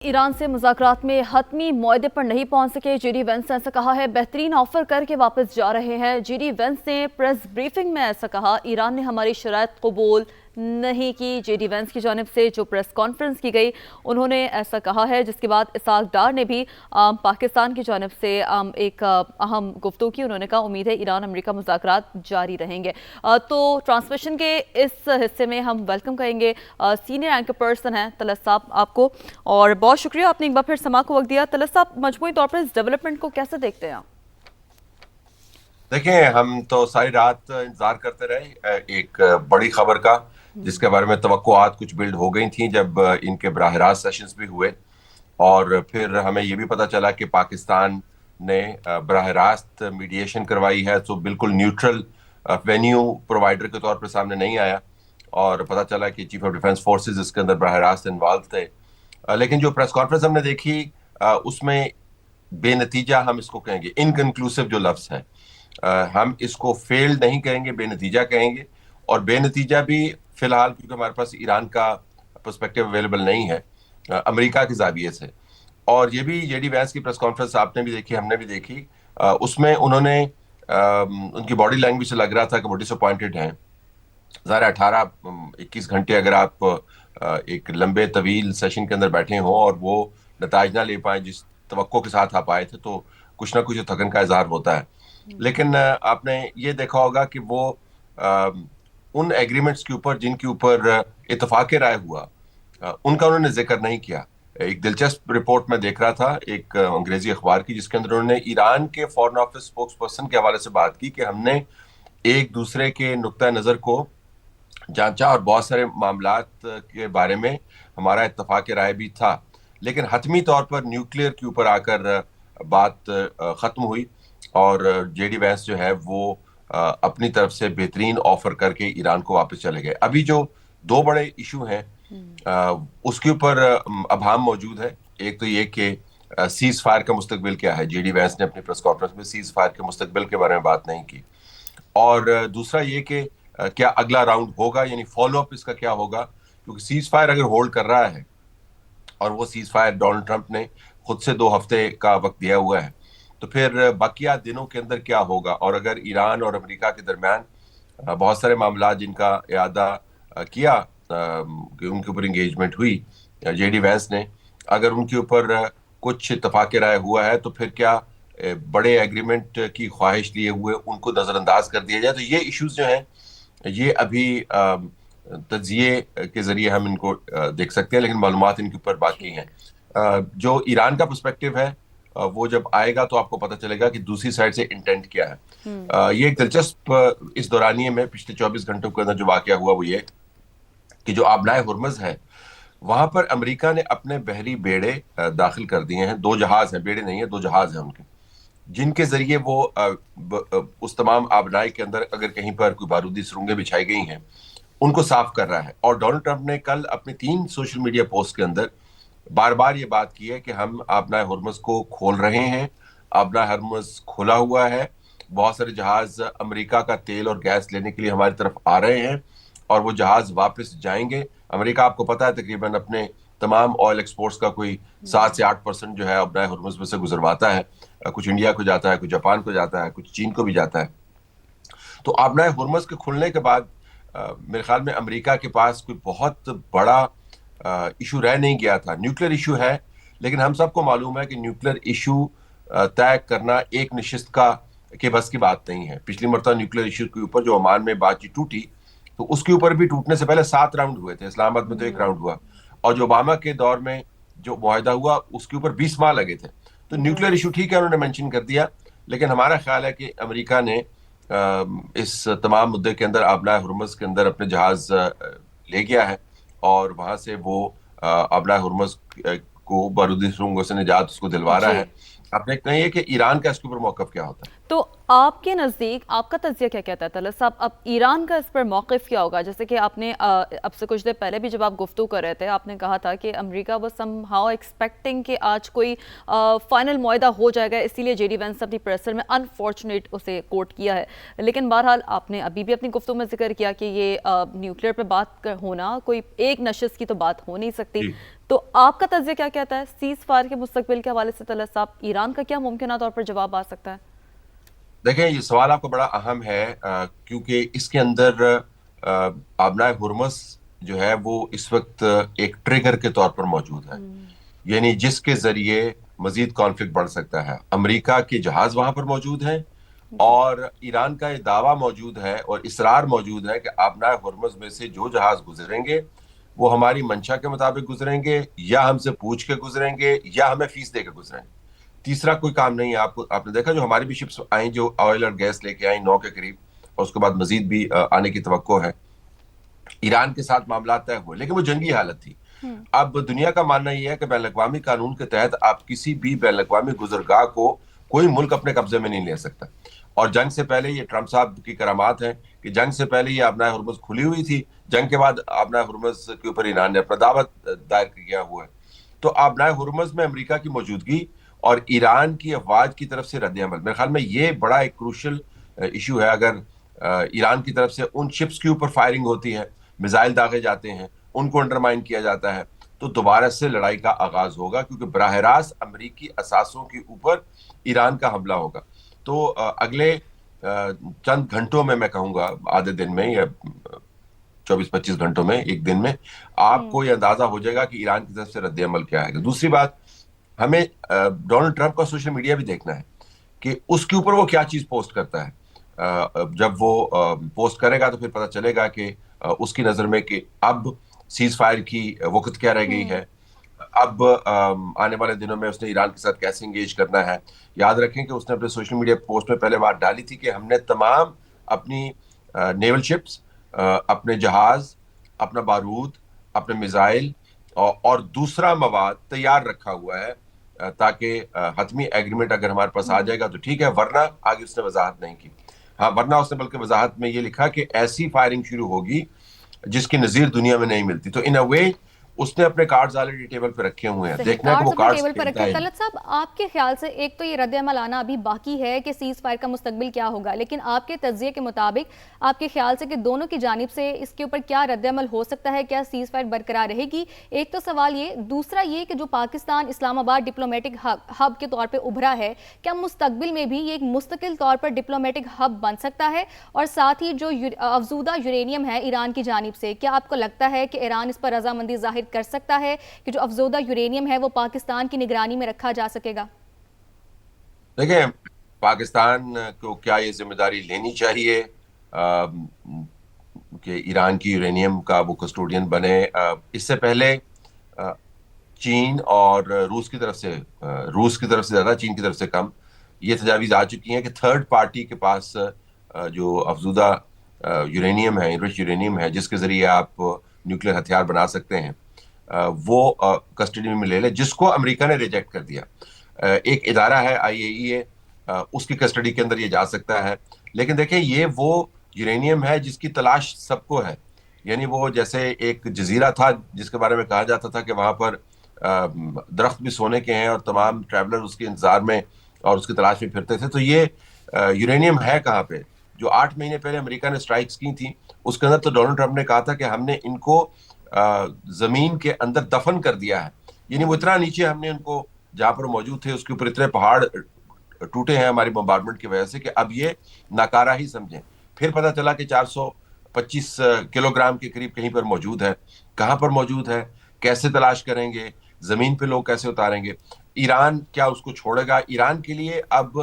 ایران سے مذاکرات میں حتمی معاہدے پر نہیں پہنچ سکے، جے ڈی وینس نے ایسا کہا ہے۔ بہترین آفر کر کے واپس جا رہے ہیں۔ جے ڈی وینس نے پریس بریفنگ میں ایسا کہا، ایران نے ہماری شرائط قبول نہیں کی۔ جے ڈی وینس کی جانب سے جو پریس کانفرنس کی گئی انہوں نے ایسا کہا ہے، جس کے بعد اسحاق ڈار نے بھی پاکستان کی جانب سے ایک اہم گفتگو کی۔ انہوں نے کہا امید ہے ایران امریکہ مذاکرات جاری رہیں گے۔ تو ٹرانسمیشن کے اس حصے میں ہم ویلکم کہیں گے سینئر اینکر پرسن ہیں طلعت صاحب آپ کو، اور بہت شکریہ آپ نے ایک بار پھر سما کو وقت دیا۔ طلعت صاحب، مجموعی طور پر اس ڈیولپمنٹ کو کیسے دیکھتے ہیں آپ؟ دیکھیں، ہم تو ساری رات انتظار کرتے رہے ایک بڑی خبر کا، جس کے بارے میں توقعات کچھ بلڈ ہو گئی تھیں جب ان کے براہ راست سیشنز بھی ہوئے، اور پھر ہمیں یہ بھی پتہ چلا کہ پاکستان نے براہ راست میڈیشن کروائی ہے، تو بالکل نیوٹرل وینیو پرووائڈر کے طور پر سامنے نہیں آیا، اور پتہ چلا کہ چیف آف ڈیفنس فورسز اس کے اندر براہ راست انوالو تھے۔ لیکن جو پریس کانفرنس ہم نے دیکھی اس میں بے نتیجہ ہم اس کو کہیں گے، انکنکلوسیو جو لفظ ہے، ہم اس کو فیل نہیں کہیں گے، بے نتیجہ کہیں گے۔ اور بے نتیجہ بھی فی الحال کیونکہ ہمارے پاس ایران کا پرسپیکٹو اویلیبل نہیں ہے امریکہ کے زاویے سے۔ اور یہ بھی جے ڈی وینس کی پریس کانفرنس آپ نے بھی دیکھی، ہم نے بھی دیکھی، اس میں انہوں نے ان کی باڈی لینگویج سے لگ رہا تھا کہ وہ ڈس اپوائنٹڈ ہیں۔ ظاہر 18-21 گھنٹے اگر آپ ایک لمبے طویل سیشن کے اندر بیٹھے ہوں اور وہ نتائج نہ لے پائیں جس توقع کے ساتھ آپ آئے تھے، تو کچھ نہ کچھ تھکن کا اظہار ہوتا ہے۔ لیکن آپ نے یہ دیکھا ہوگا کہ وہ ان ایگریمنٹس کے اوپر جن کے اوپر اتفاق رائے ہوا ان کا انہوں نے ذکر نہیں کیا۔ ایک دلچسپ رپورٹ میں دیکھ رہا تھا ایک انگریزی اخبار کی، جس کے اندر انہوں نے ایران کے فارن آفس اسپوکس پرسن کے حوالے سے بات کی کہ ہم نے ایک دوسرے کے نقطہ نظر کو جانچا اور بہت سارے معاملات کے بارے میں ہمارا اتفاق رائے بھی تھا، لیکن حتمی طور پر نیوکلیئر کے اوپر آ کر بات ختم ہوئی، اور جے ڈی وینس جو ہے وہ اپنی طرف سے بہترین آفر کر کے ایران کو واپس چلے گئے۔ ابھی جو دو بڑے ایشو ہیں اس کے اوپر ابہام موجود ہے۔ ایک تو یہ کہ سیز فائر کا مستقبل کیا ہے، جے ڈی وینس نے اپنی پریس کانفرنس میں سیز فائر کے مستقبل کے بارے میں بات نہیں کی، اور دوسرا یہ کہ کیا اگلا راؤنڈ ہوگا، یعنی فالو اپ اس کا کیا ہوگا، کیونکہ سیز فائر اگر ہولڈ کر رہا ہے اور وہ سیز فائر ڈونلڈ ٹرمپ نے خود سے 2 ہفتے کا وقت دیا ہوا ہے، تو پھر باقیہ دنوں کے اندر کیا ہوگا۔ اور اگر ایران اور امریکہ کے درمیان بہت سارے معاملات جن کا اعادہ کیا کہ ان کے اوپر انگیجمنٹ ہوئی جے ڈی وینس نے، اگر ان کے اوپر کچھ اتفاق رائے ہوا ہے، تو پھر کیا بڑے ایگریمنٹ کی خواہش لیے ہوئے ان کو نظر انداز کر دیا جائے۔ تو یہ ایشوز جو ہیں یہ ابھی تجزیے کے ذریعے ہم ان کو دیکھ سکتے ہیں، لیکن معلومات ان کے اوپر باقی ہیں۔ جو ایران کا پرسپیکٹو ہے وہ جب آئے گا تو آپ کو پتہ چلے گا کہ دوسری سائڈ سے انٹینٹ کیا ہے۔ یہ ایک دلچسپ اس دورانیے میں پچھلے 24 گھنٹوں کے اندر جو واقعہ ہوا وہ یہ کہ جو آبنائے ہرمز ہے وہاں پر امریکہ نے اپنے بحری بیڑے داخل کر دیے ہیں۔ 2 جہاز ہیں، بیڑے نہیں ہیں، 2 جہاز ہیں ان کے، جن کے ذریعے وہ اس تمام آبنائے کے اندر اگر کہیں پر کوئی بارودی سرنگیں بچھائی گئی ہیں ان کو صاف کر رہا ہے۔ اور ڈونلڈ ٹرمپ نے کل اپنی 3 سوشل میڈیا پوسٹ کے اندر بار بار یہ بات کی ہے کہ ہم آبنائے ہرمز کو کھول رہے ہیں، آبنائے ہرمز کھولا ہوا ہے، بہت سارے جہاز امریکہ کا تیل اور گیس لینے کے لیے ہماری طرف آ رہے ہیں، اور وہ جہاز واپس جائیں گے۔ امریکہ آپ کو پتہ ہے تقریباً اپنے تمام آئل ایکسپورٹس کا کوئی 7 سے 8% جو ہے آبنائے ہرمز میں سے گزرواتا ہے، کچھ انڈیا کو جاتا ہے، کچھ جاپان کو جاتا ہے، کچھ چین کو بھی جاتا ہے۔ تو آبنائے ہرمز کے کھلنے کے بعد میرے خیال میں امریکہ کے پاس کوئی بہت بڑا ایشو رہ نہیں گیا تھا۔ نیوکلیر ایشو ہے، لیکن ہم سب کو معلوم ہے کہ نیوکلیر ایشو طے کرنا ایک نشست کے بس کی بات نہیں ہے۔ پچھلی مرتبہ نیوکلیر ایشو کے اوپر جو عمان میں بات چیت ٹوٹی، تو اس کے اوپر بھی ٹوٹنے سے پہلے 7 راؤنڈ ہوئے تھے، اسلام آباد میں تو 1 راؤنڈ ہوا، اور جو اوباما کے دور میں جو معاہدہ ہوا اس کے اوپر 20 ماہ لگے تھے۔ تو نیوکلیر ایشو ٹھیک ہے انہوں نے مینشن کر دیا، لیکن ہمارا خیال ہے کہ امریکہ نے اس تمام مدعے کے اندر آبنائے ہرمز کے اندر اپنے جہاز لے گیا ہے، اور وہاں سے وہ آبنائے ہرمز کو بارودی سرنگوں سے نجات اس کو دلوا رہا ہے۔ آپ دیکھتے ہیں کہ ایران کا اس کے اوپر موقف کیا ہوتا ہے۔ تو آپ کے نزدیک آپ کا تجزیہ کیا کہتا ہے طلعت صاحب؟ اب ایران کا اس پر موقف کیا ہوگا؟ جیسے کہ آپ نے اب سے کچھ دیر پہلے بھی جب آپ گفتگو کر رہے تھے آپ نے کہا تھا کہ امریکہ وہ سم ہاؤ ایکسپیکٹنگ کہ آج کوئی فائنل معاہدہ ہو جائے گا، اسی لیے جے ڈی وینس اپنی پریسر میں انفارچونیٹ اسے کوٹ کیا ہے۔ لیکن بہرحال آپ نے ابھی بھی اپنی گفتگو میں ذکر کیا کہ یہ نیوکلیئر پہ بات ہونا کوئی ایک نشست کی تو بات ہو نہیں سکتی، تو آپ کا تجزیہ کیا کہتا ہے سیز فائر کے مستقبل کے حوالے سے؟ طلعت صاحب، ایران کا کیا ممکنہ طور پر جواب آ سکتا ہے؟ دیکھیں یہ سوال آپ کو بڑا اہم ہے، کیونکہ اس کے اندر آبنائے ہرمز جو ہے وہ اس وقت ایک ٹریگر کے طور پر موجود ہے، یعنی جس کے ذریعے مزید کانفلکٹ بڑھ سکتا ہے۔ امریکہ کے جہاز وہاں پر موجود ہیں، جی اور ایران کا یہ دعویٰ موجود ہے اور اصرار موجود ہے کہ آبنائے ہرمز میں سے جو جہاز گزریں گے وہ ہماری منشا کے مطابق گزریں گے، یا ہم سے پوچھ کے گزریں گے، یا ہمیں فیس دے کے گزریں گے۔ تیسرا کوئی کام نہیں ہے۔ آپ نے دیکھا جو ہماری بھی شپس آئیں جو آئل اور گیس لے کے آئیں 9 کے قریب، اور اس کے بعد مزید بھی آنے کی توقع ہے۔ ایران کے ساتھ معاملات طے ہوئے، لیکن وہ جنگی حالت تھی۔ اب دنیا کا ماننا یہ ہے کہ بین الاقوامی قانون کے تحت آپ کسی بھی بین الاقوامی گزرگاہ کو کوئی ملک اپنے قبضے میں نہیں لے سکتا، اور جنگ سے پہلے یہ ٹرمپ صاحب کی کرامات ہیں کہ جنگ سے پہلے یہ آبنائے ہرمز کھلی ہوئی تھی، جنگ کے بعد آبنائے ہرمز کے اوپر ایران نے اپنا دعوت دائر کیا ہوا ہے۔ تو آبنائے ہرمز میں امریکہ کی موجودگی اور ایران کی افواج کی طرف سے رد عمل، میرے خیال میں یہ بڑا ایک کروشل ایشو ہے۔ اگر ایران کی طرف سے ان شپس کے اوپر فائرنگ ہوتی ہے، میزائل داغے جاتے ہیں، ان کو انڈرمائن کیا جاتا ہے، تو دوبارہ سے لڑائی کا آغاز ہوگا، کیونکہ براہ راست امریکی اثاثوں کے اوپر ایران کا حملہ ہوگا۔ تو اگلے چند گھنٹوں میں کہوں گا آدھے دن میں یا 24-25 گھنٹوں میں، ایک دن میں آپ کو یہ اندازہ ہو جائے گا کہ ایران کی طرف سے رد عمل کیا ہے۔ دوسری بات، ہمیں ڈونلڈ ٹرمپ کا سوشل میڈیا بھی دیکھنا ہے کہ اس کے اوپر وہ کیا چیز پوسٹ کرتا ہے۔ جب وہ پوسٹ کرے گا تو پھر پتہ چلے گا کہ اس کی نظر میں کہ اب سیز فائر کی وقت کیا رہ گئی ہے، اب آنے والے دنوں میں اس نے ایران کے ساتھ کیسے انگیج کرنا ہے۔ یاد رکھیں کہ اس نے اپنے سوشل میڈیا پوسٹ میں پہلے بات ڈالی تھی کہ ہم نے تمام اپنی نیول شپس، اپنے جہاز، اپنا بارود، اپنے میزائل اور دوسرا مواد تیار رکھا ہوا ہے، تاکہ حتمی ایگریمنٹ اگر ہمارے پاس آ جائے گا تو ٹھیک ہے، ورنہ آگے اس نے وضاحت نہیں کی۔ ہاں، ورنہ اس نے بلکہ وضاحت میں یہ لکھا کہ ایسی فائرنگ شروع ہوگی جس کی نظیر دنیا میں نہیں ملتی۔ تو ان اے وے اس نے اپنے کارڈز آلریڈی ٹیبل پہ رکھے ہوئے ہیں، صحیح، دیکھنا ہے کہ کارڈز وہ اپنے کارڈز ٹیبل پر کھیلتا رکھے۔ ہے۔ طلعت صاحب، آپ کے خیال سے ایک تو یہ رد عمل آنا ابھی باقی ہے کہ سیز فائر کا مستقبل کیا ہوگا، لیکن آپ کے تجزیے کے مطابق آپ کے خیال سے کہ دونوں کی جانب سے اس کے اوپر کیا رد عمل ہو سکتا ہے؟ کیا سیز فائر برقرار رہے گی؟ ایک تو سوال یہ، دوسرا یہ کہ جو پاکستان اسلام آباد ڈپلومیٹک ہب کے طور پہ ابھرا ہے، کیا مستقبل میں بھی یہ ایک مستقل طور پر ڈپلومیٹک ہب بن سکتا ہے؟ اور ساتھ ہی جو افزودہ یورینیم ہے ایران کی جانب سے، کیا آپ کو لگتا ہے کہ ایران اس پر رضامندی ظاہر کر سکتا ہے کہ جو افزودہ یورینیم ہے وہ پاکستان کی نگرانی میں رکھا جا سکے گا؟ دیکھیں، پاکستان کو کیا یہ ذمہ داری لینی چاہیے کہ ایران کی یورینیم کا وہ کسٹوڈین بنے؟ اس سے پہلے چین اور روس کی طرف سے زیادہ، چین کی طرف سے کم، یہ تجاویز آ چکی ہیں کہ تھرڈ پارٹی کے پاس جو افزودہ یورینیم ہے، انرچ یورینیم ہے، جس کے ذریعے آپ نیوکلیر ہتھیار بنا سکتے ہیں، وہ کسٹڈی میں لے لے، جس کو امریکہ نے ریجیکٹ کر دیا۔ ایک ادارہ ہے IAEA، اس کی کسٹڈی کے اندر یہ جا سکتا ہے۔ لیکن دیکھیں، یہ وہ یورینیم ہے جس کی تلاش سب کو ہے، یعنی وہ جیسے ایک جزیرہ تھا جس کے بارے میں کہا جاتا تھا کہ وہاں پر درخت بھی سونے کے ہیں اور تمام ٹریولر اس کے انتظار میں اور اس کی تلاش میں پھرتے تھے۔ تو یہ یورینیم ہے کہاں پہ؟ جو 8 مہینے پہلے امریکہ نے سٹرائکس کی تھی، اس کے اندر تو ڈونلڈ ٹرمپ نے کہا تھا کہ ہم نے ان کو زمین کے اندر دفن کر دیا ہے، یعنی وہ اتنا نیچے ہم نے ان کو، جہاں پر موجود تھے اس کے اوپر اتنے پہاڑ ٹوٹے ہیں ہماری بمبارڈمنٹ کی وجہ سے کہ اب یہ ناکارہ ہی سمجھیں۔ پھر پتہ چلا کہ 425 کلو گرام کے قریب کہیں پر موجود ہے۔ کہاں پر موجود ہے، کیسے تلاش کریں گے، زمین پہ لوگ کیسے اتاریں گے؟ ایران کیا اس کو چھوڑے گا؟ ایران کے لیے اب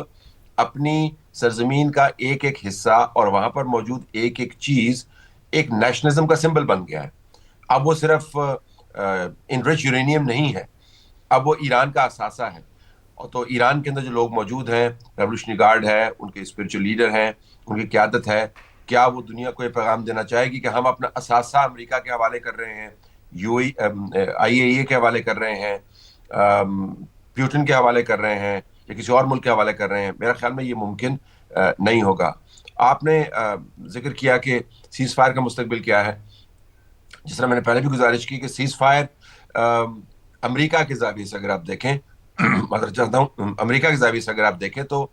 اپنی سرزمین کا ایک ایک حصہ اور وہاں پر موجود ایک ایک چیز ایک نیشنلزم کا سمبل بن گیا ہے۔ اب وہ صرف انرچ یورینیم نہیں ہے، اب وہ ایران کا اثاثہ ہے۔ اور تو ایران کے اندر جو لوگ موجود ہیں، ریولوشنری گارڈ ہے، ان کے اسپرچل لیڈر ہیں، ان کی قیادت ہے، کیا وہ دنیا کو یہ پیغام دینا چاہے گی کہ ہم اپنا اثاثہ امریکہ کے حوالے کر رہے ہیں، IAEA کے حوالے کر رہے ہیں، پیوٹن کے حوالے کر رہے ہیں، یا کسی اور ملک کے حوالے کر رہے ہیں؟ میرا خیال میں یہ ممکن نہیں ہوگا۔ آپ نے ذکر کیا کہ سیز فائر کا مستقبل کیا ہے۔ جس طرح میں نے پہلے بھی گزارش کی کہ سیز فائر امریکہ کے زاویے سے اگر آپ دیکھیں، معذرت چاہتا ہوں، امریکہ کے زاویے سے اگر آپ دیکھیں تو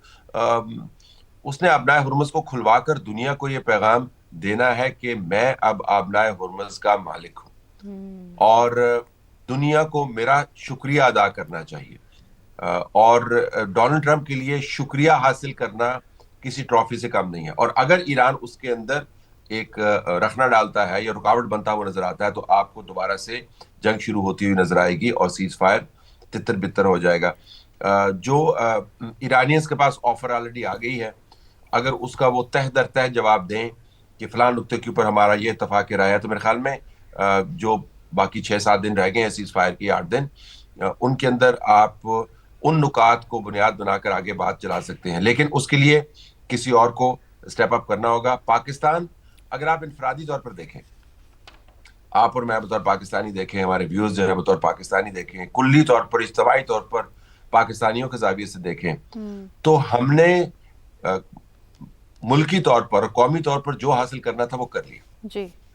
اس نے آبنائے ہرمز کو کھلوا کر دنیا کو یہ پیغام دینا ہے کہ میں اب آبنائے ہرمز کا مالک ہوں، اور دنیا کو میرا شکریہ ادا کرنا چاہیے. اور ڈونلڈ ٹرمپ کے لیے شکریہ حاصل کرنا کسی ٹرافی سے کم نہیں ہے. اور اگر ایران اس کے اندر ایک رخنا ڈالتا ہے یا رکاوٹ بنتا ہوا نظر آتا ہے تو آپ کو دوبارہ سے جنگ شروع ہوتی ہوئی نظر آئے گی اور سیز فائر تتر بتر ہو جائے گا. جو ایرانینز کے پاس آفر آلریڈی آ گئی ہے, اگر اس کا وہ تہ در تہ جواب دیں کہ فلاں نقطے کے اوپر ہمارا یہ اتفاق رائے ہے, تو میرے خیال میں جو باقی 6-7 دن رہ گئے ہیں سیز فائر کی, 8 دن, ان کے اندر آپ ان نکات کو بنیاد بنا کر آگے بات چلا سکتے ہیں. لیکن اس کے لیے کسی اور کو اسٹیپ اپ کرنا ہوگا. پاکستان, اگر آپ انفرادی طور پر دیکھیں, آپ اور میں بطور پاکستانی دیکھیں, ہمارے ویوز جو ہے بطور پاکستانی دیکھیں, کلی طور پر اجتماعی طور پر پاکستانیوں کے زاویے سے دیکھیں, تو ہم نے ملکی طور پر قومی طور پر جو حاصل کرنا تھا وہ کر لیا. جی